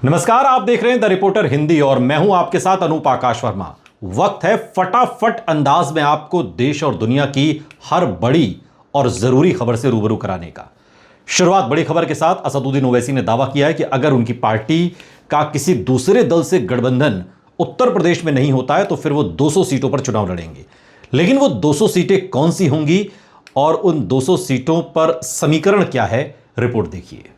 नमस्कार, आप देख रहे हैं द रिपोर्टर हिंदी और मैं हूं आपके साथ अनूप आकाश वर्मा। वक्त है फटाफट अंदाज में आपको देश और दुनिया की हर बड़ी और जरूरी खबर से रूबरू कराने का। शुरुआत बड़ी खबर के साथ। असदुद्दीन ओवैसी ने दावा किया है कि अगर उनकी पार्टी का किसी दूसरे दल से गठबंधन उत्तर प्रदेश में नहीं होता है तो फिर वो 200 सीटों पर चुनाव लड़ेंगे। लेकिन वो 200 सीटें कौन सी होंगी और उन 200 सीटों पर समीकरण क्या है, रिपोर्ट देखिए।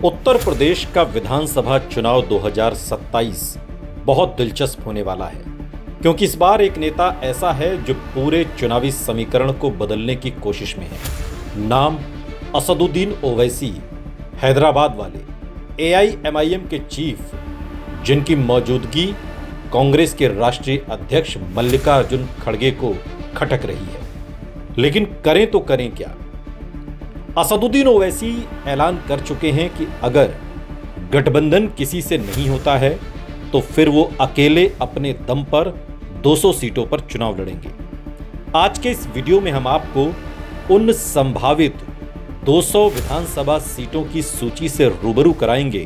उत्तर प्रदेश का विधानसभा चुनाव 2027 बहुत दिलचस्प होने वाला है, क्योंकि इस बार एक नेता ऐसा है जो पूरे चुनावी समीकरण को बदलने की कोशिश में है। नाम असदुद्दीन ओवैसी, हैदराबाद वाले AIMIM के चीफ, जिनकी मौजूदगी कांग्रेस के राष्ट्रीय अध्यक्ष मल्लिकार्जुन खड़गे को खटक रही है। लेकिन करें तो करें क्या? असदुद्दीन ओवैसी ऐलान कर चुके हैं कि अगर गठबंधन किसी से नहीं होता है तो फिर वो अकेले अपने दम पर 200 सीटों पर चुनाव लड़ेंगे। आज के इस वीडियो में हम आपको उन संभावित 200 विधानसभा सीटों की सूची से रूबरू कराएंगे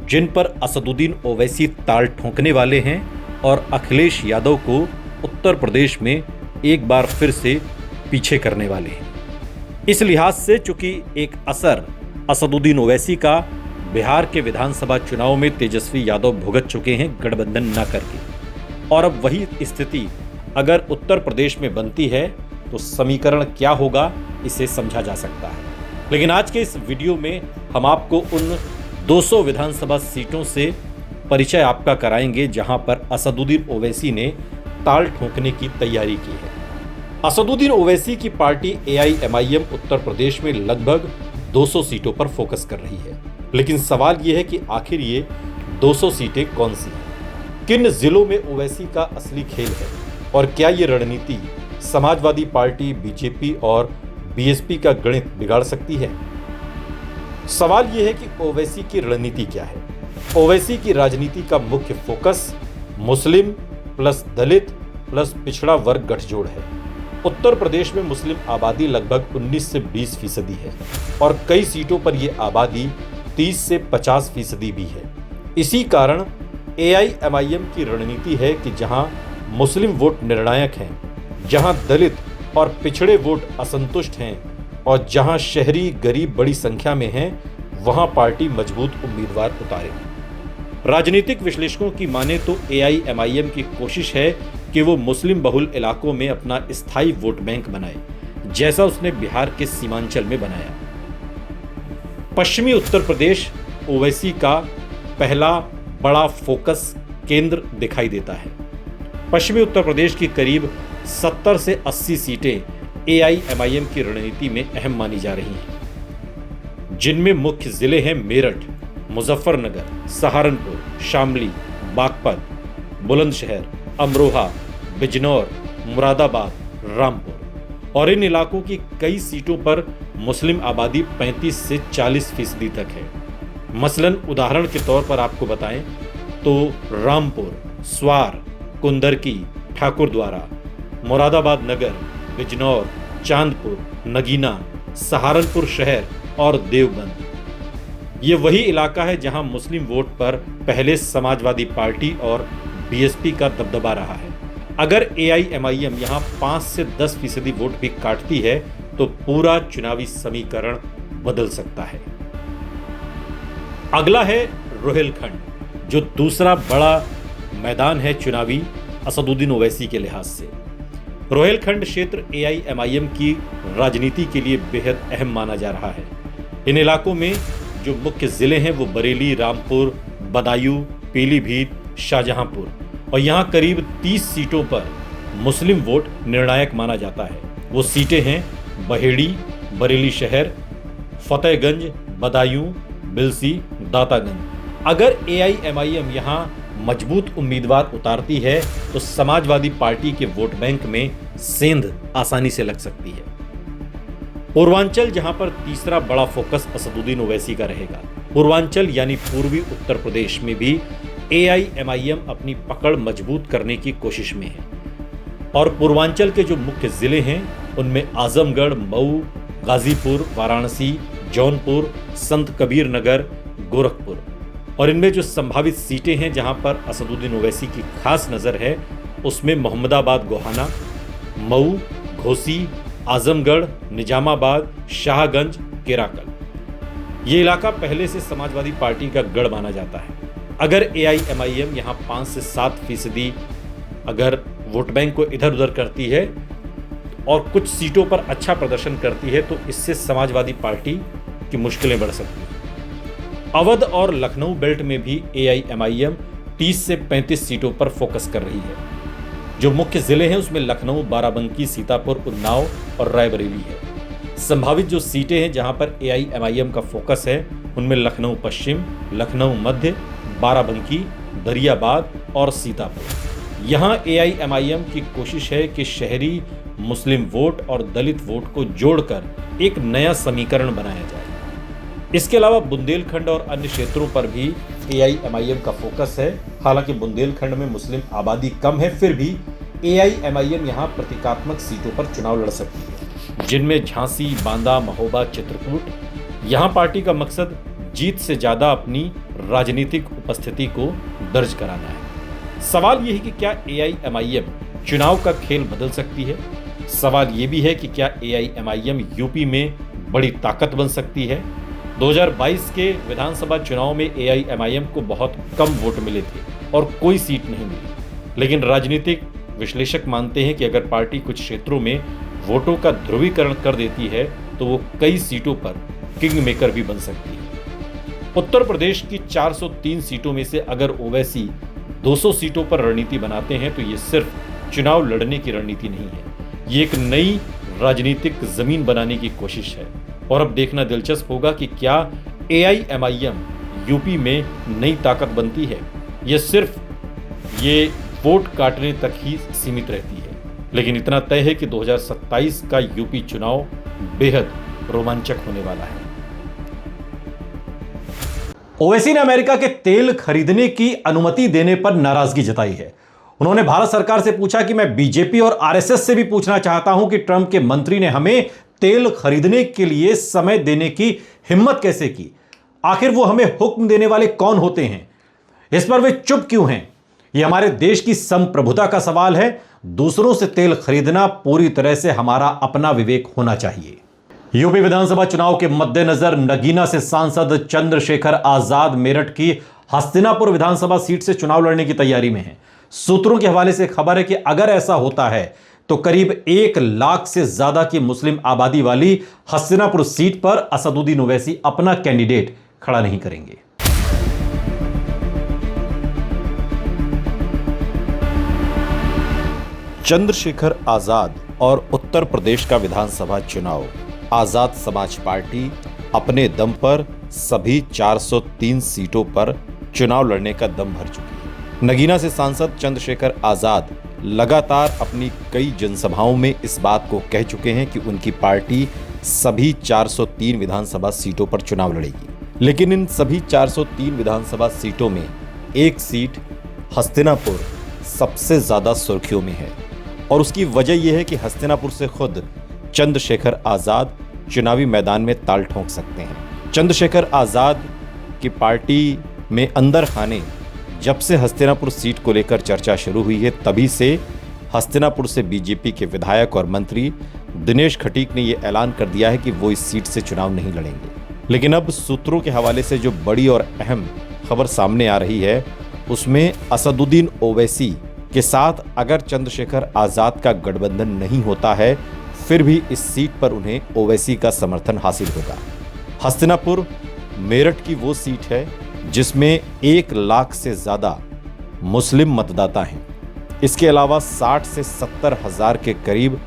जिन पर असदुद्दीन ओवैसी ताल ठोंकने वाले हैं और अखिलेश यादव को उत्तर प्रदेश में एक बार फिर से पीछे करने वाले हैं। इस लिहाज से चूंकि एक असर असदुद्दीन ओवैसी का बिहार के विधानसभा चुनाव में तेजस्वी यादव भुगत चुके हैं गठबंधन न करके, और अब वही स्थिति अगर उत्तर प्रदेश में बनती है तो समीकरण क्या होगा, इसे समझा जा सकता है। लेकिन आज के इस वीडियो में हम आपको उन 200 विधानसभा सीटों से परिचय आपका कराएंगे जहां पर असदुद्दीन ओवैसी ने ताल ठोंकने की तैयारी की है। असदुद्दीन ओवैसी की पार्टी AIMIM उत्तर प्रदेश में लगभग 200 सीटों पर फोकस कर रही है। लेकिन सवाल यह है कि आखिर ये 200 सीटें कौन सी हैं? किन जिलों में ओवैसी का असली खेल है और क्या ये रणनीति समाजवादी पार्टी, BJP और BSP का गणित बिगाड़ सकती है? सवाल यह है कि ओवैसी की रणनीति क्या है। ओवैसी की राजनीति का मुख्य फोकस मुस्लिम प्लस दलित प्लस पिछड़ा वर्ग गठजोड़ है। उत्तर प्रदेश में मुस्लिम आबादी लगभग 19 से 20% है और कई सीटों पर यह आबादी 30 से 50% भी है। इसी कारण AIMIM की रणनीति है कि जहां मुस्लिम वोट निर्णायक हैं, जहां दलित और पिछड़े वोट असंतुष्ट हैं और जहां शहरी गरीब बड़ी संख्या में हैं, वहां पार्टी मजबूत उम्मीदवार उतारे। राजनीतिक विश्लेषकों की माने तो AIMIM की कोशिश है कि वो मुस्लिम बहुल इलाकों में अपना स्थायी वोट बैंक बनाए, जैसा उसने बिहार के सीमांचल में बनाया। पश्चिमी उत्तर प्रदेश ओवैसी का पहला बड़ा फोकस केंद्र दिखाई देता है। पश्चिमी उत्तर प्रदेश की करीब 70 से 80 सीटें AIMIM की रणनीति में अहम मानी जा रही हैं, जिनमें मुख्य जिले हैं मेरठ, मुजफ्फरनगर, सहारनपुर, शामली, बागपत, बुलंदशहर, अमरोहा, बिजनौर, मुरादाबाद, रामपुर। और इन इलाकों की कई सीटों पर मुस्लिम आबादी 35 से 40% तक है। मसलन उदाहरण के तौर पर आपको बताएं तो रामपुर, स्वार, कुंदरकी, ठाकुरद्वारा, मुरादाबाद नगर, बिजनौर, चांदपुर, नगीना, सहारनपुर शहर और देवबंद। ये वही इलाका है जहां मुस्लिम वोट पर पहले समाजवादी पार्टी और BSP का दबदबा रहा है। अगर AIMIM यहां 5 से 10% वोट भी काटती है तो पूरा चुनावी समीकरण बदल सकता है। अगला है रोहिलखंड, जो दूसरा बड़ा मैदान है चुनावी असदुद्दीन ओवैसी के लिहाज से। रोहिलखंड क्षेत्र AIMIM की राजनीति के लिए बेहद अहम माना जा रहा है। इन इलाकों में जो मुख्य जिले हैं वो बरेली, रामपुर, बदायूं, पीलीभीत, शाहजहांपुर, और यहां करीब 30 सीटों पर मुस्लिम वोट निर्णायक माना जाता है। वो सीटें हैं बहेड़ी, बरेली शहर, फतेहगंज, बदायूं, बिलसी, दातागंज। अगर AIMIM यहां मजबूत उम्मीदवार उतारती है तो समाजवादी पार्टी के वोट बैंक में सेंध आसानी से लग सकती है। पूर्वांचल, जहां पर तीसरा बड़ा फोकस असदुद्दीन ओवैसी का रहेगा। पूर्वांचल यानी पूर्वी उत्तर प्रदेश में भी AIMIM अपनी पकड़ मजबूत करने की कोशिश में है। और पूर्वांचल के जो मुख्य जिले हैं उनमें आजमगढ़, मऊ, गाजीपुर, वाराणसी, जौनपुर, संत कबीर नगर, गोरखपुर। और इनमें जो संभावित सीटें हैं जहां पर असदुद्दीन ओवैसी की खास नजर है उसमें मोहम्मदाबाद, गोहाना, मऊ, घोसी, आजमगढ़, निजामाबाद, शाहगंज, केराकल। ये इलाका पहले से समाजवादी पार्टी का गढ़ माना जाता है। अगर AIMIM यहाँ 5 से 7% अगर वोट बैंक को इधर उधर करती है और कुछ सीटों पर अच्छा प्रदर्शन करती है तो इससे समाजवादी पार्टी की मुश्किलें बढ़ सकती हैं। अवध और लखनऊ बेल्ट में भी AIMIM 30 से 35 सीटों पर फोकस कर रही है। जो मुख्य जिले हैं उसमें लखनऊ, बाराबंकी, सीतापुर, उन्नाव और रायबरेली है। संभावित जो सीटें हैं जहां पर AIMIM का फोकस है उनमें लखनऊ पश्चिम, लखनऊ मध्य, बाराबंकी, दरियाबाद और सीतापुर। यहां AIMIM की कोशिश है कि शहरी मुस्लिम वोट और दलित वोट को जोड़कर एक नया समीकरण बनाया जाए। इसके अलावा बुंदेलखंड और अन्य क्षेत्रों पर भी AIMIM का फोकस है। हालांकि बुंदेलखंड में मुस्लिम आबादी कम है, फिर भी AIMIM यहां प्रतीकात्मक सीटों पर चुनाव लड़ सकती है, जिनमें झांसी, बांदा, महोबा, चित्रकूट। यहां पार्टी का मकसद जीत से ज्यादा अपनी राजनीतिक उपस्थिति को दर्ज कराना है। सवाल यह है कि क्या AIMIM चुनाव का खेल बदल सकती है। सवाल यह भी है कि क्या AIMIM यूपी में बड़ी ताकत बन सकती है। 2022 के विधानसभा चुनाव में AIMIM को बहुत कम वोट मिले थे और कोई सीट नहीं मिली, लेकिन राजनीतिक विश्लेषक मानते हैं कि अगर पार्टी कुछ क्षेत्रों में वोटों का ध्रुवीकरण कर देती है तो वो कई सीटों पर किंग मेकर भी बन सकती है। उत्तर प्रदेश की 403 सीटों में से अगर ओवैसी 200 सीटों पर रणनीति बनाते हैं तो ये सिर्फ चुनाव लड़ने की रणनीति नहीं है, ये एक नई राजनीतिक जमीन बनाने की कोशिश है। और अब देखना दिलचस्प होगा कि क्या AIMIM यूपी में नई ताकत बनती है या सिर्फ ये वोट काटने तक ही सीमित रहती है। लेकिन इतना तय है कि 2027 का यूपी चुनाव बेहद रोमांचक होने वाला है। ओवैसी ने अमेरिका के तेल खरीदने की अनुमति देने पर नाराजगी जताई है। उन्होंने भारत सरकार से पूछा कि मैं बीजेपी और RSS से भी पूछना चाहता हूं कि ट्रंप के मंत्री ने हमें तेल खरीदने के लिए समय देने की हिम्मत कैसे की। आखिर वो हमें हुक्म देने वाले कौन होते हैं, इस पर वे चुप क्यों हैं। यह हमारे देश की संप्रभुता का सवाल है। दूसरों से तेल खरीदना पूरी तरह से हमारा अपना विवेक होना चाहिए। यूपी विधानसभा चुनाव के मद्देनजर नगीना से सांसद चंद्रशेखर आजाद मेरठ की हस्तिनापुर विधानसभा सीट से चुनाव लड़ने की तैयारी में हैं। सूत्रों के हवाले से खबर है कि अगर ऐसा होता है तो करीब 1 लाख से ज्यादा की मुस्लिम आबादी वाली हस्तिनापुर सीट पर असदुद्दीन ओवैसी अपना कैंडिडेट खड़ा नहीं करेंगे। चंद्रशेखर आजाद और उत्तर प्रदेश का विधानसभा चुनाव। आजाद समाज पार्टी अपने दम पर सभी 403 सीटों पर चुनाव लड़ने का दम भर चुकी है। नगीना से सांसद चंद्रशेखर आजाद लगातार अपनी कई जनसभाओं में इस बात को कह चुके हैं कि उनकी पार्टी सभी 403 विधानसभा सीटों पर चुनाव लड़ेगी। लेकिन इन सभी 403 विधानसभा सीटों में एक सीट हस्तिनापुर सबसे ज्यादा सुर्खियों में है और उसकी वजह यह है कि हस्तिनापुर से खुद चंद्रशेखर आजाद चुनावी मैदान में ताल ठोंक सकते हैं। चंद्रशेखर आजाद की पार्टी में अंदर खाने जब से हस्तिनापुर सीट को लेकर चर्चा शुरू हुई है तभी से हस्तिनापुर से बीजेपी के विधायक और मंत्री दिनेश खटीक ने यह ऐलान कर दिया है कि वो इस सीट से चुनाव नहीं लड़ेंगे। लेकिन अब सूत्रों के हवाले से जो बड़ी और अहम खबर सामने आ रही है उसमें असदुद्दीन ओवैसी के साथ अगर चंद्रशेखर आजाद का गठबंधन नहीं होता है फिर भी इस सीट पर उन्हें ओवैसी का समर्थन हासिल होगा। हस्तिनापुर मेरठ की वो सीट है जिसमें 1 लाख से ज्यादा मुस्लिम मतदाता हैं। इसके अलावा 60 से 70 हजार के करीब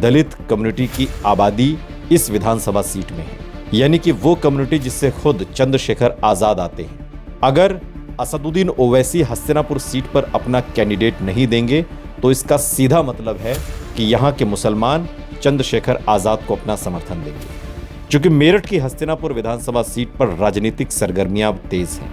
दलित कम्युनिटी की आबादी इस विधानसभा सीट में है, यानी कि वो कम्युनिटी जिससे खुद चंद्रशेखर आजाद आते हैं। अगर असदुद्दीन ओवैसी हस्तिनापुर सीट पर अपना कैंडिडेट नहीं देंगे तो इसका सीधा मतलब है कि यहाँ के मुसलमान चंद्रशेखर आजाद को अपना समर्थन देंगे। चूंकि मेरठ की हस्तिनापुर विधानसभा सीट पर राजनीतिक सरगर्मियां तेज हैं।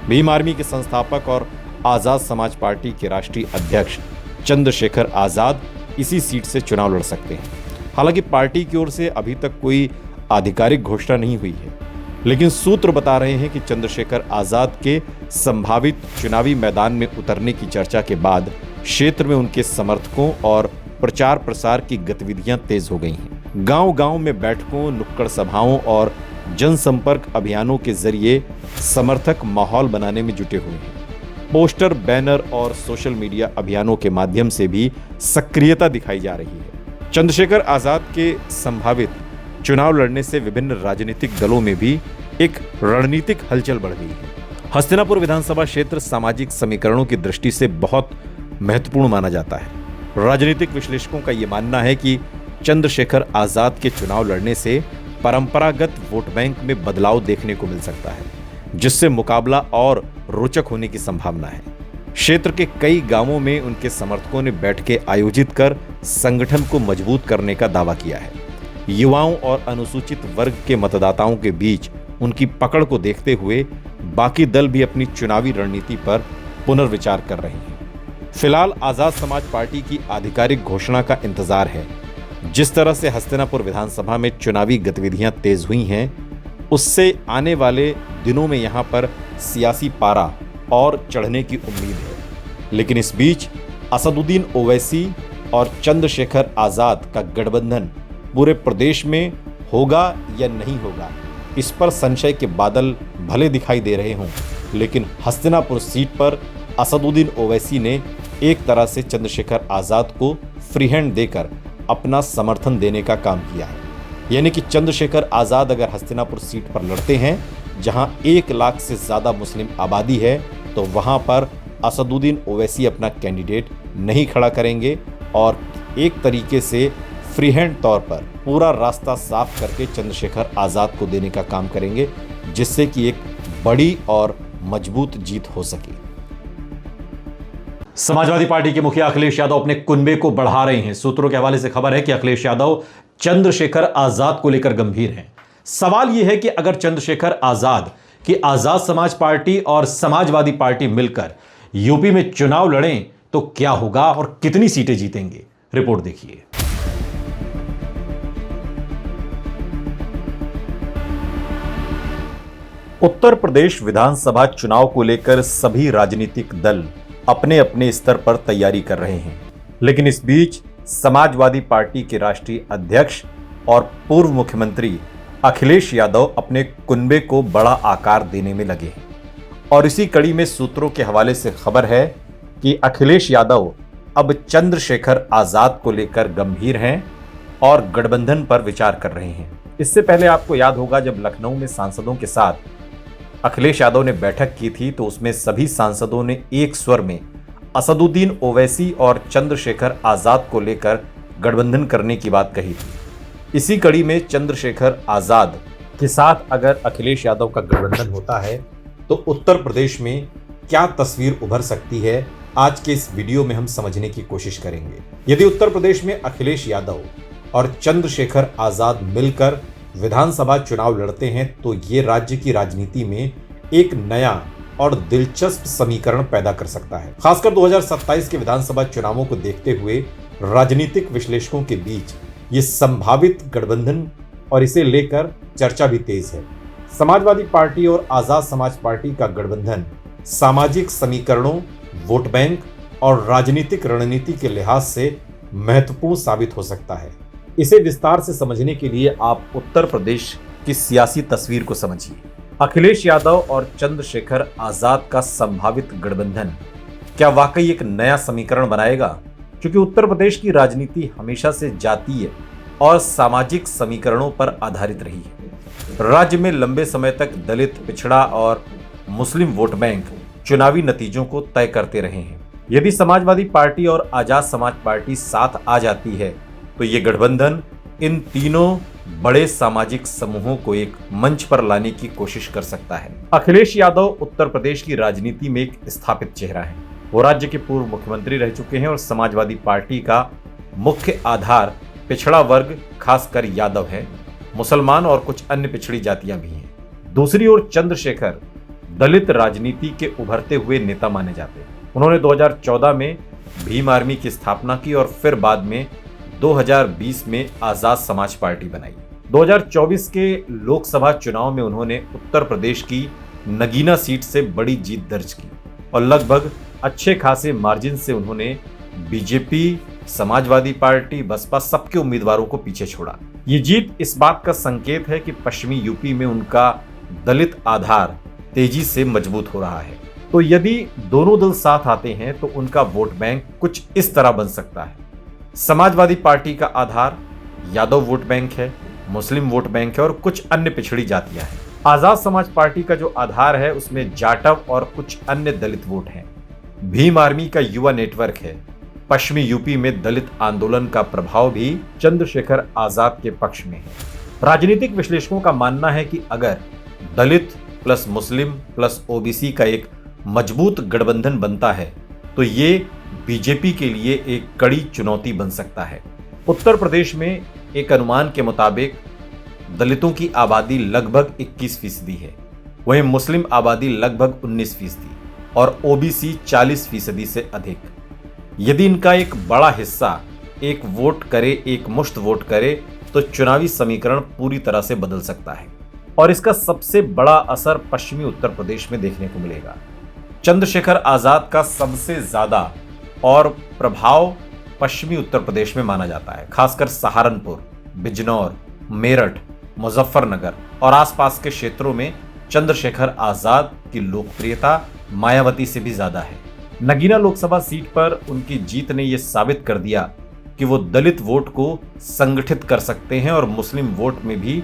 भीम आर्मी के संस्थापक और आजाद समाज पार्टी के राष्ट्रीय अध्यक्ष चंद्रशेखर आजाद इसी सीट से चुनाव लड़ सकते हैं। हालांकि पार्टी की ओर से अभी तक कोई आधिकारिक घोषणा नहीं हुई है, लेकिन सूत्र बता रहे हैं कि चंद्रशेखर आजाद के संभावित चुनावी मैदान में उतरने की चर्चा के बाद क्षेत्र में उनके समर्थकों और प्रचार प्रसार की गतिविधियां तेज हो गई हैं। गांव-गांव में बैठकों, नुक्कड़ सभाओं और जनसंपर्क अभियानों के जरिए समर्थक माहौल बनाने में जुटे हुए हैं। पोस्टर, बैनर और सोशल मीडिया अभियानों के माध्यम से भी सक्रियता दिखाई जा रही है। चंद्रशेखर आजाद के संभावित चुनाव लड़ने से विभिन्न राजनीतिक दलों में भी एक रणनीतिक हलचल बढ़ गई है। हस्तिनापुर विधानसभा क्षेत्र सामाजिक समीकरणों की दृष्टि से बहुत महत्वपूर्ण माना जाता है। राजनीतिक विश्लेषकों का यह मानना है कि चंद्रशेखर आजाद के चुनाव लड़ने से परंपरागत वोट बैंक में बदलाव देखने को मिल सकता है, जिससे मुकाबला और रोचक होने की संभावना है। क्षेत्र के कई गांवों में उनके समर्थकों ने बैठकें आयोजित कर संगठन को मजबूत करने का दावा किया है। युवाओं और अनुसूचित वर्ग के मतदाताओं के बीच उनकी पकड़ को देखते हुए बाकी दल भी अपनी चुनावी रणनीति पर पुनर्विचार कर रहे हैं। फिलहाल आजाद समाज पार्टी की आधिकारिक घोषणा का इंतजार है। जिस तरह से हस्तिनापुर विधानसभा में चुनावी गतिविधियां तेज हुई हैं, उससे आने वाले दिनों में यहां पर सियासी पारा और चढ़ने की उम्मीद है। लेकिन इस बीच असदुद्दीन ओवैसी और चंद्रशेखर आजाद का गठबंधन पूरे प्रदेश में होगा या नहीं होगा, इस पर संशय के बादल भले दिखाई दे रहे हों, लेकिन हस्तिनापुर सीट पर असदुद्दीन ओवैसी ने एक तरह से चंद्रशेखर आजाद को फ्री हैंड देकर अपना समर्थन देने का काम किया है। यानी कि चंद्रशेखर आजाद अगर हस्तिनापुर सीट पर लड़ते हैं, जहां 1 लाख से ज्यादा मुस्लिम आबादी है, तो वहां पर असदुद्दीन ओवैसी अपना कैंडिडेट नहीं खड़ा करेंगे और एक तरीके से फ्री हैंड तौर पर पूरा रास्ता साफ करके चंद्रशेखर आजाद को देने का काम करेंगे, जिससे कि एक बड़ी और मजबूत जीत हो सके। समाजवादी पार्टी के मुखिया अखिलेश यादव अपने कुनबे को बढ़ा रहे हैं। सूत्रों के हवाले से खबर है कि अखिलेश यादव चंद्रशेखर आजाद को लेकर गंभीर हैं। सवाल यह है कि अगर चंद्रशेखर आजाद की आजाद समाज पार्टी और समाजवादी पार्टी मिलकर यूपी में चुनाव लड़ें तो क्या होगा और कितनी सीटें जीतेंगे। रिपोर्ट देखिए। उत्तर प्रदेश विधानसभा चुनाव को लेकर सभी राजनीतिक दल अपने अपने स्तर पर तैयारी कर रहे हैं, लेकिन इस बीच समाजवादी पार्टी के राष्ट्रीय अध्यक्ष और पूर्व मुख्यमंत्री अखिलेश यादव अपने कुनबे को बड़ा आकार देने में लगे हैं। और इसी कड़ी में सूत्रों के हवाले से खबर है कि अखिलेश यादव अब चंद्रशेखर आजाद को लेकर गंभीर हैं और गठबंधन पर विचार कर रहे हैं। इससे पहले आपको याद होगा, जब लखनऊ में सांसदों के साथ अखिलेश यादव ने बैठक की थी, तो उसमें सभी सांसदों ने एक स्वर में असदुद्दीन ओवैसी और चंद्रशेखर आजाद को लेकर गठबंधन करने की बात कही थी। इसी कड़ी में चंद्रशेखर आजाद के साथ अगर अखिलेश यादव का गठबंधन होता है तो उत्तर प्रदेश में क्या तस्वीर उभर सकती है, आज के इस वीडियो में हम समझने की कोशिश करेंगे। यदि उत्तर प्रदेश में अखिलेश यादव और चंद्रशेखर आजाद मिलकर विधानसभा चुनाव लड़ते हैं तो ये राज्य की राजनीति में एक नया और दिलचस्प समीकरण पैदा कर सकता है। खासकर 2027 के विधानसभा चुनावों को देखते हुए राजनीतिक विश्लेषकों के बीच ये संभावित गठबंधन और इसे लेकर चर्चा भी तेज है। समाजवादी पार्टी और आजाद समाज पार्टी का गठबंधन सामाजिक समीकरणों, वोट बैंक और राजनीतिक रणनीति के लिहाज से महत्वपूर्ण साबित हो सकता है। इसे विस्तार से समझने के लिए आप उत्तर प्रदेश की सियासी तस्वीर को समझिए। अखिलेश यादव और चंद्रशेखर आजाद का संभावित गठबंधन क्या वाकई एक नया समीकरण बनाएगा? क्योंकि उत्तर प्रदेश की राजनीति हमेशा से जातीय और सामाजिक समीकरणों पर आधारित रही है। राज्य में लंबे समय तक दलित, पिछड़ा और मुस्लिम वोट बैंक चुनावी नतीजों को तय करते रहे हैं। यदि समाजवादी पार्टी और आजाद समाज पार्टी साथ आ जाती है तो ये गठबंधन इन तीनों बड़े सामाजिक समूहों को एक मंच पर लाने की कोशिश कर सकता है। अखिलेश यादव उत्तर प्रदेश की राजनीति में एक स्थापित चेहरा है। वो राज्य के पूर्व मुख्यमंत्री रह चुके हैं और समाजवादी पार्टी का मुख्य आधार पिछड़ा वर्ग, खासकर यादव है। मुसलमान और कुछ अन्य पिछड़ी जातियां भी हैं। दूसरी ओर चंद्रशेखर दलित राजनीति के उभरते हुए नेता माने जाते हैं। उन्होंने 2014 में भीम आर्मी की स्थापना की और फिर बाद में 2020 में आजाद समाज पार्टी बनाई। 2024 के लोकसभा चुनाव में उन्होंने उत्तर प्रदेश की नगीना सीट से बड़ी जीत दर्ज की और लगभग अच्छे खासे मार्जिन से उन्होंने बीजेपी, समाजवादी पार्टी, बसपा सबके उम्मीदवारों को पीछे छोड़ा। ये जीत इस बात का संकेत है कि पश्चिमी यूपी में उनका दलित आधार तेजी से मजबूत हो रहा है। तो यदि दोनों दल साथ आते हैं तो उनका वोट बैंक कुछ इस तरह बन सकता है। समाजवादी पार्टी का आधार यादव वोट बैंक है, मुस्लिम वोट बैंक है और कुछ अन्य पिछड़ी जातियां हैं। आजाद समाज पार्टी का जो आधार है उसमें जाटव और कुछ अन्य दलित वोट हैं। भीम आर्मी का युवा नेटवर्क है। पश्चिमी यूपी में दलित आंदोलन का प्रभाव भी चंद्रशेखर आजाद के पक्ष में है। राजनीतिक विश्लेषकों का मानना है कि अगर दलित प्लस मुस्लिम प्लस ओबीसी का एक मजबूत गठबंधन बनता है तो ये बीजेपी के लिए एक कड़ी चुनौती बन सकता है। उत्तर प्रदेश में एक अनुमान के मुताबिक दलितों की आबादी लगभग 21% है, वहीं मुस्लिम आबादी लगभग 19% और ओबीसी 40% से अधिक। यदि इनका एक बड़ा हिस्सा एक वोट करे, एक मुश्त वोट करे तो चुनावी समीकरण पूरी तरह से बदल सकता है और इसका सबसे बड़ा असर पश्चिमी उत्तर प्रदेश में देखने को मिलेगा। चंद्रशेखर आजाद का सबसे ज्यादा और प्रभाव पश्चिमी उत्तर प्रदेश में माना जाता है, खासकर सहारनपुर, बिजनौर, मेरठ, मुजफ्फरनगर और आसपास के क्षेत्रों में चंद्रशेखर आजाद की लोकप्रियता मायावती से भी ज्यादा है। नगीना लोकसभा सीट पर उनकी जीत ने यह साबित कर दिया कि वो दलित वोट को संगठित कर सकते हैं और मुस्लिम वोट में भी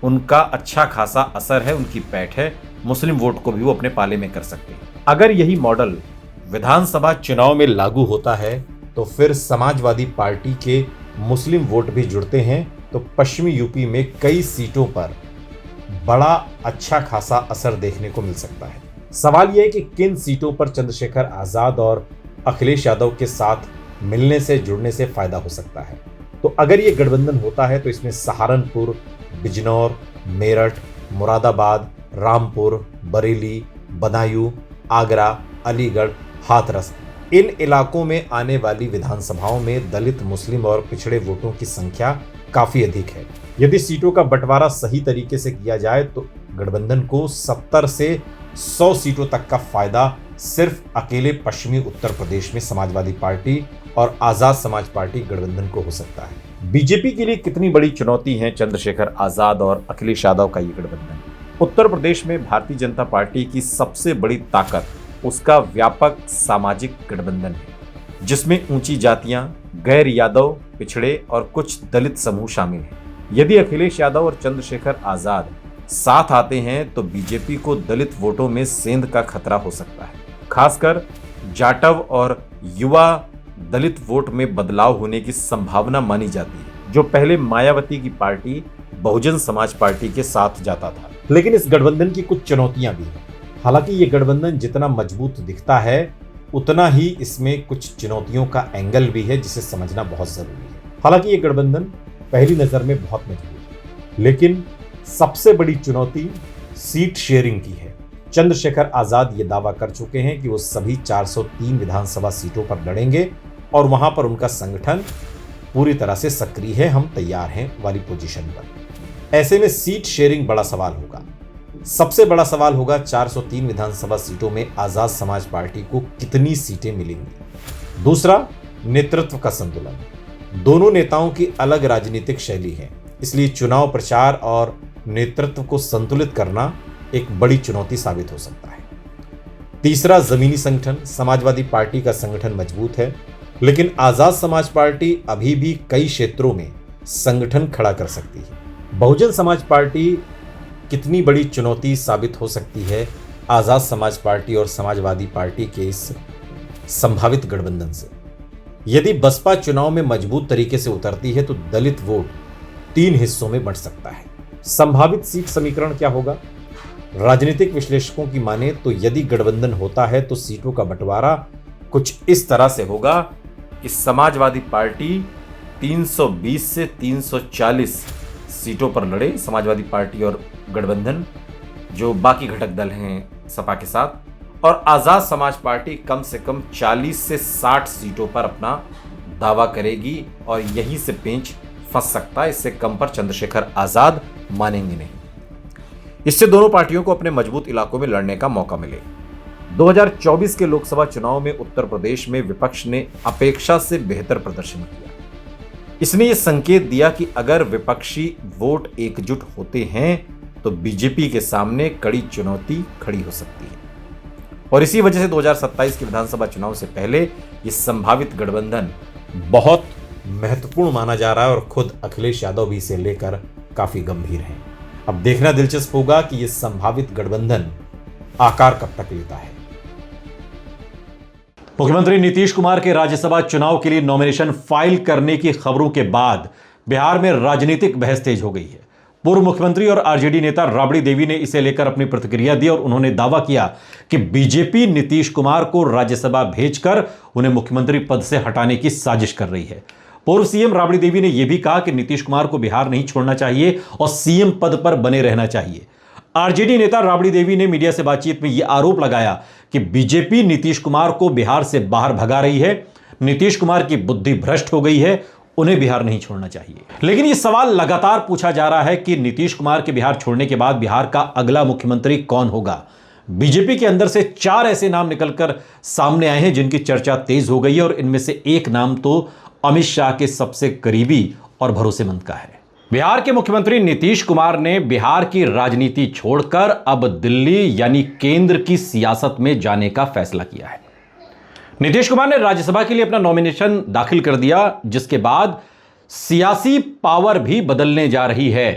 उनका अच्छा खासा असर है, उनकी पैठ है। मुस्लिम वोट को भी वो अपने पाले में कर सकते हैं। अगर यही मॉडल विधानसभा चुनाव में लागू होता है तो फिर समाजवादी पार्टी के मुस्लिम वोट भी जुड़ते हैं तो पश्चिमी यूपी में कई सीटों पर बड़ा अच्छा खासा असर देखने को मिल सकता है। सवाल यह है कि किन सीटों पर चंद्रशेखर आजाद और अखिलेश यादव के साथ मिलने से जुड़ने से फायदा हो सकता है। तो अगर ये गठबंधन होता है तो इसमें सहारनपुर, बिजनौर, मेरठ, मुरादाबाद, रामपुर, बरेली, बदायूं, आगरा, अलीगढ़, हाथरस, इन इलाकों में आने वाली विधानसभाओं में दलित, मुस्लिम और पिछड़े वोटों की संख्या काफी अधिक है। यदि सीटों का बंटवारा सही तरीके से किया जाए तो गठबंधन को 70 से 100 सीटों तक का फायदा सिर्फ अकेले पश्चिमी उत्तर प्रदेश में समाजवादी पार्टी और आजाद समाज पार्टी गठबंधन को हो सकता है। बीजेपी के लिए कितनी बड़ी चुनौती है चंद्रशेखर आजाद और अखिलेश यादव का ये गठबंधन? उत्तर प्रदेश में भारतीय जनता पार्टी की सबसे बड़ी ताकत उसका व्यापक सामाजिक गठबंधन है, जिसमें ऊंची जातियां, गैर यादव, पिछड़े और कुछ दलित समूह शामिल हैं। यदि अखिलेश यादव और चंद्रशेखर आजाद साथ आते हैं तो बीजेपी को दलित वोटों में सेंध का खतरा हो सकता है। खासकर जाटव और युवा दलित वोट में बदलाव होने की संभावना मानी जाती है, जो पहले मायावती की पार्टी बहुजन समाज पार्टी के साथ जाता था। लेकिन इस गठबंधन की कुछ चुनौतियां भी हैं। हालांकि ये गठबंधन जितना मजबूत दिखता है उतना ही इसमें कुछ चुनौतियों का एंगल भी है, जिसे समझना बहुत जरूरी है। हालांकि ये गठबंधन पहली नजर में बहुत मजबूत है, लेकिन सबसे बड़ी चुनौती सीट शेयरिंग की है। चंद्रशेखर आजाद ये दावा कर चुके हैं कि वो सभी 403 विधानसभा सीटों पर लड़ेंगे और वहां पर उनका संगठन पूरी तरह से सक्रिय है, हम तैयार हैं वाली पोजीशन पर। ऐसे में सीट शेयरिंग बड़ा सवाल होगा। सबसे बड़ा सवाल होगा 403 विधानसभा सीटों में आजाद समाज पार्टी को कितनी सीटें मिलेंगी। दूसरा, नेतृत्व का संतुलन। दोनों नेताओं की अलग राजनीतिक शैली है, इसलिए चुनाव प्रचार और नेतृत्व को संतुलित करना एक बड़ी चुनौती साबित हो सकता है। तीसरा, जमीनी संगठन। समाजवादी पार्टी का संगठन मजबूत है, लेकिन आजाद समाज पार्टी अभी भी कई क्षेत्रों में संगठन खड़ा कर सकती है। बहुजन समाज पार्टी कितनी बड़ी चुनौती साबित हो सकती है आजाद समाज पार्टी और समाजवादी पार्टी के इस संभावित गठबंधन से? यदि बसपा चुनाव में मजबूत तरीके से उतरती है तो दलित वोट 3 हिस्सों में बंट सकता है। संभावित सीट समीकरण क्या होगा? राजनीतिक विश्लेषकों की माने तो यदि गठबंधन होता है तो सीटों का बंटवारा कुछ इस तरह से होगा कि समाजवादी पार्टी 320 से 340 सीटों पर लड़े, समाजवादी पार्टी और गठबंधन जो बाकी घटक दल हैं सपा के साथ, और आजाद समाज पार्टी कम से कम 40 से 60 सीटों पर अपना दावा करेगी और यहीं से पेंच फंस सकता है। इससे कम पर चंद्रशेखर आजाद मानेंगे नहीं। इससे दोनों पार्टियों को अपने मजबूत इलाकों में लड़ने का मौका मिले। 2024 के लोकसभा चुनाव में उत्तर प्रदेश में विपक्ष ने अपेक्षा से बेहतर प्रदर्शन किया। इसने यह संकेत दिया कि अगर विपक्षी वोट एकजुट होते हैं तो बीजेपी के सामने कड़ी चुनौती खड़ी हो सकती है। और इसी वजह से 2027 के विधानसभा चुनाव से पहले यह संभावित गठबंधन बहुत महत्वपूर्ण माना जा रहा है और खुद अखिलेश यादव भी इसे लेकर काफी गंभीर हैं। अब देखना दिलचस्प होगा कि यह संभावित गठबंधन आकार कब तक लेता है। मुख्यमंत्री नीतीश कुमार के राज्यसभा चुनाव के लिए नॉमिनेशन फाइल करने की खबरों के बाद बिहार में राजनीतिक बहस तेज हो गई है। पूर्व मुख्यमंत्री और आरजेडी नेता राबड़ी देवी ने इसे लेकर अपनी प्रतिक्रिया दी और उन्होंने दावा किया कि बीजेपी नीतीश कुमार को राज्यसभा भेजकर उन्हें मुख्यमंत्री पद से हटाने की साजिश कर रही है। पूर्व सीएम राबड़ी देवी ने यह भी कहा कि नीतीश कुमार को बिहार नहीं छोड़ना चाहिए और सीएम पद पर बने रहना चाहिए। आरजेडी नेता राबड़ी देवी ने मीडिया से बातचीत में यह आरोप लगाया कि बीजेपी नीतीश कुमार को बिहार से बाहर भगा रही है। नीतीश कुमार की बुद्धि भ्रष्ट हो गई है, उन्हें बिहार नहीं छोड़ना चाहिए। लेकिन यह सवाल लगातार पूछा जा रहा है कि नीतीश कुमार के बिहार छोड़ने के बाद बिहार का अगला मुख्यमंत्री कौन होगा। बीजेपी के अंदर से 4 ऐसे नाम निकलकर सामने आए हैं जिनकी चर्चा तेज हो गई है और इनमें से एक नाम तो अमित शाह के सबसे करीबी और भरोसेमंद का है। बिहार के मुख्यमंत्री नीतीश कुमार ने बिहार की राजनीति छोड़कर अब दिल्ली यानी केंद्र की सियासत में जाने का फैसला किया है। नीतीश कुमार ने राज्यसभा के लिए अपना नॉमिनेशन दाखिल कर दिया, जिसके बाद सियासी पावर भी बदलने जा रही है।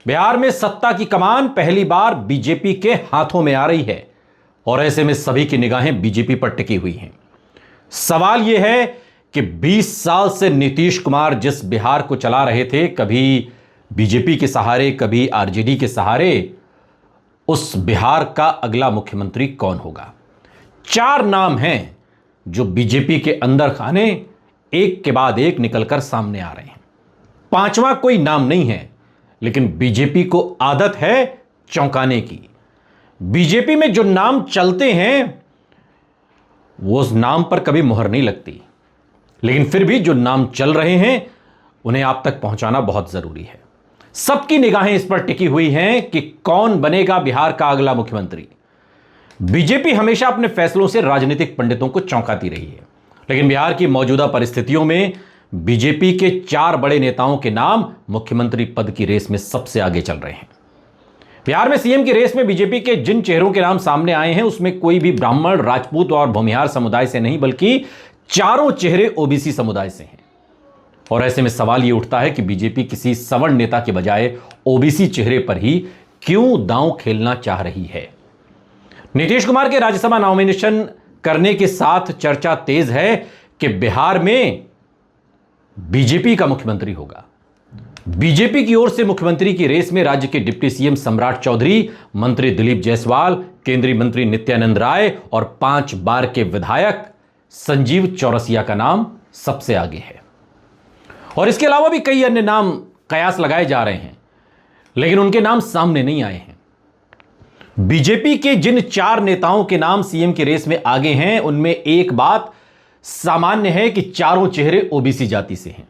बिहार में सत्ता की कमान पहली बार बीजेपी के हाथों में आ रही है और ऐसे में सभी की निगाहें बीजेपी पर टिकी हुई हैं। सवाल यह है कि 20 साल से नीतीश कुमार जिस बिहार को चला रहे थे, कभी बीजेपी के सहारे कभी आरजेडी के सहारे, उस बिहार का अगला मुख्यमंत्री कौन होगा। 4 नाम हैं जो बीजेपी के अंदर खाने एक के बाद एक निकलकर सामने आ रहे हैं। 5वां कोई नाम नहीं है, लेकिन बीजेपी को आदत है चौंकाने की। बीजेपी में जो नाम चलते हैं वो उस नाम पर कभी मुहर नहीं लगती, लेकिन फिर भी जो नाम चल रहे हैं उन्हें आप तक पहुंचाना बहुत जरूरी है। सबकी निगाहें इस पर टिकी हुई हैं कि कौन बनेगा बिहार का अगला मुख्यमंत्री। बीजेपी हमेशा अपने फैसलों से राजनीतिक पंडितों को चौंकाती रही है, लेकिन बिहार की मौजूदा परिस्थितियों में बीजेपी के 4 बड़े नेताओं के नाम मुख्यमंत्री पद की रेस में सबसे आगे चल रहे हैं। बिहार में सीएम की रेस में बीजेपी के जिन चेहरों के नाम सामने आए हैं उसमें कोई भी ब्राह्मण, राजपूत और भूमिहार समुदाय से नहीं, बल्कि चारों चेहरे ओबीसी समुदाय से हैं। और ऐसे में सवाल यह उठता है कि बीजेपी किसी सवर्ण नेता के बजाय ओबीसी चेहरे पर ही क्यों दांव खेलना चाह रही है। नीतीश कुमार के राज्यसभा नॉमिनेशन करने के साथ चर्चा तेज है कि बिहार में बीजेपी का मुख्यमंत्री होगा। बीजेपी की ओर से मुख्यमंत्री की रेस में राज्य के डिप्टी सीएम सम्राट चौधरी, मंत्री दिलीप जायसवाल, केंद्रीय मंत्री नित्यानंद राय और 5 बार के विधायक संजीव चौरसिया का नाम सबसे आगे है। और इसके अलावा भी कई अन्य नाम कयास लगाए जा रहे हैं, लेकिन उनके नाम सामने नहीं आए हैं। बीजेपी के जिन 4 नेताओं के नाम सीएम की रेस में आगे हैं, उनमें एक बात सामान्य है कि चारों चेहरे ओबीसी जाति से हैं।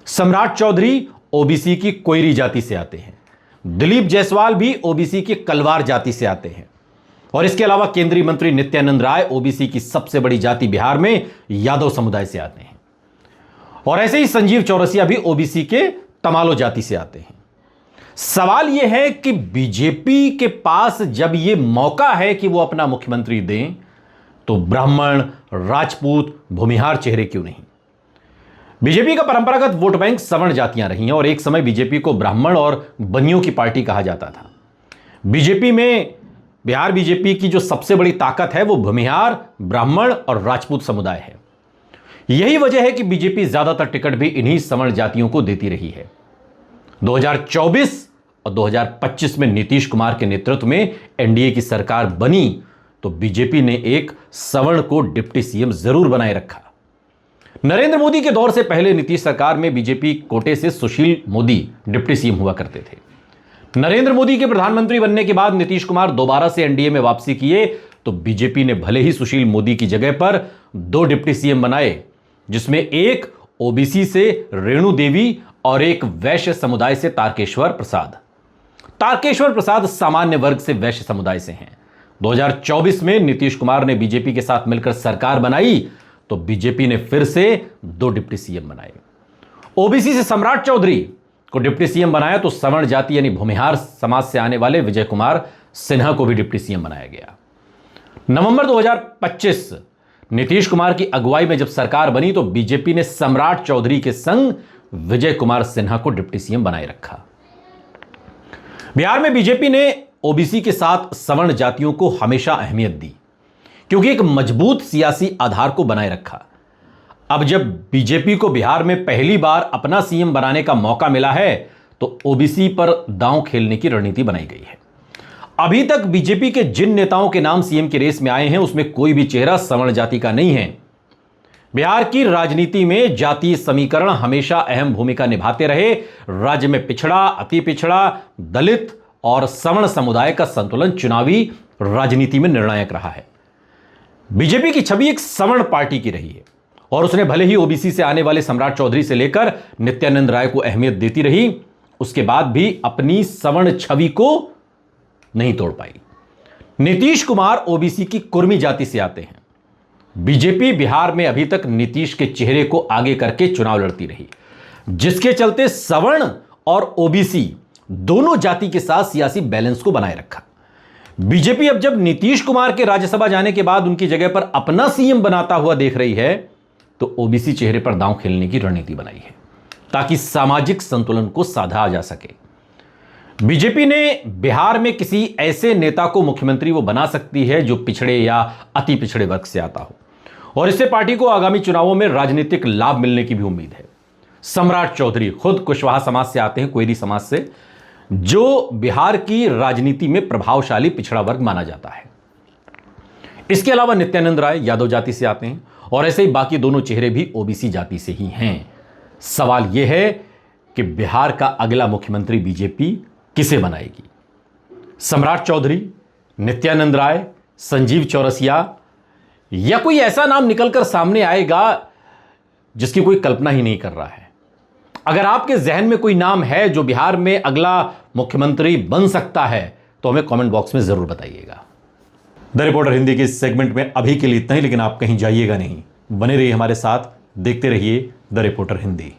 सम्राट चौधरी ओबीसी की कोयरी जाति से आते हैं, दिलीप जायसवाल भी ओबीसी की कलवार जाति से आते हैं, और इसके अलावा केंद्रीय मंत्री नित्यानंद राय ओबीसी की सबसे बड़ी जाति बिहार में यादव समुदाय से आते हैं, और ऐसे ही संजीव चौरसिया भी ओबीसी के तमालो जाति से आते हैं। सवाल यह है कि बीजेपी के पास जब यह मौका है कि वो अपना मुख्यमंत्री दें, तो ब्राह्मण, राजपूत, भूमिहार चेहरे क्यों नहीं। बीजेपी का परंपरागत वोट बैंक सवर्ण जातियां रही हैं और एक समय बीजेपी को ब्राह्मण और बनियों की पार्टी कहा जाता था। बीजेपी में बिहार बीजेपी की जो सबसे बड़ी ताकत है वो भूमिहार, ब्राह्मण और राजपूत समुदाय है। यही वजह है कि बीजेपी ज्यादातर टिकट भी इन्हीं सवर्ण जातियों को देती रही है। 2024 और 2025 में नीतीश कुमार के नेतृत्व में एनडीए की सरकार बनी तो बीजेपी ने एक सवर्ण को डिप्टी सीएम जरूर बनाए रखा। नरेंद्र मोदी के दौर से पहले नीतीश सरकार में बीजेपी कोटे से सुशील मोदी डिप्टी सीएम हुआ करते थे। नरेंद्र मोदी के प्रधानमंत्री बनने के बाद नीतीश कुमार दोबारा से एनडीए में वापसी किए तो बीजेपी ने भले ही सुशील मोदी की जगह पर 2 डिप्टी सीएम बनाए, जिसमें एक ओबीसी से रेणु देवी और एक वैश्य समुदाय से तारकेश्वर प्रसाद। तारकेश्वर प्रसाद सामान्य वर्ग से वैश्य समुदाय से हैं। 2024 में नीतीश कुमार ने बीजेपी के साथ मिलकर सरकार बनाई तो बीजेपी ने फिर से 2 डिप्टी सीएम बनाए। ओबीसी से सम्राट चौधरी को डिप्टी सीएम बनाया तो सवर्ण जाति यानी भूमिहार समाज से आने वाले विजय कुमार सिन्हा को भी डिप्टी सीएम बनाया गया। नवंबर 2025 नीतीश कुमार की अगुवाई में जब सरकार बनी तो बीजेपी ने सम्राट चौधरी के संग विजय कुमार सिन्हा को डिप्टी सीएम बनाए रखा। बिहार में बीजेपी ने ओबीसी के साथ सवर्ण जातियों को हमेशा अहमियत दी, क्योंकि एक मजबूत सियासी आधार को बनाए रखा। अब जब बीजेपी को बिहार में पहली बार अपना सीएम बनाने का मौका मिला है तो ओबीसी पर दांव खेलने की रणनीति बनाई गई है। अभी तक बीजेपी के जिन नेताओं के नाम सीएम की रेस में आए हैं उसमें कोई भी चेहरा सवर्ण जाति का नहीं है। बिहार की राजनीति में जातीय समीकरण हमेशा अहम भूमिका निभाते रहे। राज्य में पिछड़ा, अति पिछड़ा, दलित और सवर्ण समुदाय का संतुलन चुनावी राजनीति में निर्णायक रहा है। बीजेपी की छवि एक सवर्ण पार्टी की रही है और उसने भले ही ओबीसी से आने वाले सम्राट चौधरी से लेकर नित्यानंद राय को अहमियत देती रही, उसके बाद भी अपनी सवर्ण छवि को नहीं तोड़ पाई। नीतीश कुमार ओबीसी की कुर्मी जाति से आते हैं। बीजेपी बिहार में अभी तक नीतीश के चेहरे को आगे करके चुनाव लड़ती रही, जिसके चलते सवर्ण और ओबीसी दोनों जाति के साथ सियासी बैलेंस को बनाए रखा। बीजेपी अब जब नीतीश कुमार के राज्यसभा जाने के बाद उनकी जगह पर अपना सीएम बनाता हुआ देख रही है तो ओबीसी चेहरे पर दांव खेलने की रणनीति बनाई है ताकि सामाजिक संतुलन को साधा जा सके। बीजेपी ने बिहार में किसी ऐसे नेता को मुख्यमंत्री वो बना सकती है जो पिछड़े या अति पिछड़े वर्ग से आता हो और इससे पार्टी को आगामी चुनावों में राजनीतिक लाभ मिलने की भी उम्मीद है। सम्राट चौधरी खुद कुशवाहा समाज से आते हैं, कोयरी समाज से, जो बिहार की राजनीति में प्रभावशाली पिछड़ा वर्ग माना जाता है। इसके अलावा नित्यानंद राय यादव जाति से आते हैं और ऐसे ही बाकी दोनों चेहरे भी ओबीसी जाति से ही हैं। सवाल यह है कि बिहार का अगला मुख्यमंत्री बीजेपी किसे बनाएगी? सम्राट चौधरी, नित्यानंद राय, संजीव चौरसिया या कोई ऐसा नाम निकलकर सामने आएगा जिसकी कोई कल्पना ही नहीं कर रहा है? अगर आपके जहन में कोई नाम है जो बिहार में अगला मुख्यमंत्री बन सकता है तो हमें कमेंट बॉक्स में जरूर बताइएगा। द रिपोर्टर हिंदी के इस सेगमेंट में अभी के लिए इतना ही, लेकिन आप कहीं जाइएगा नहीं, बने रहिए हमारे साथ, देखते रहिए द रिपोर्टर हिंदी।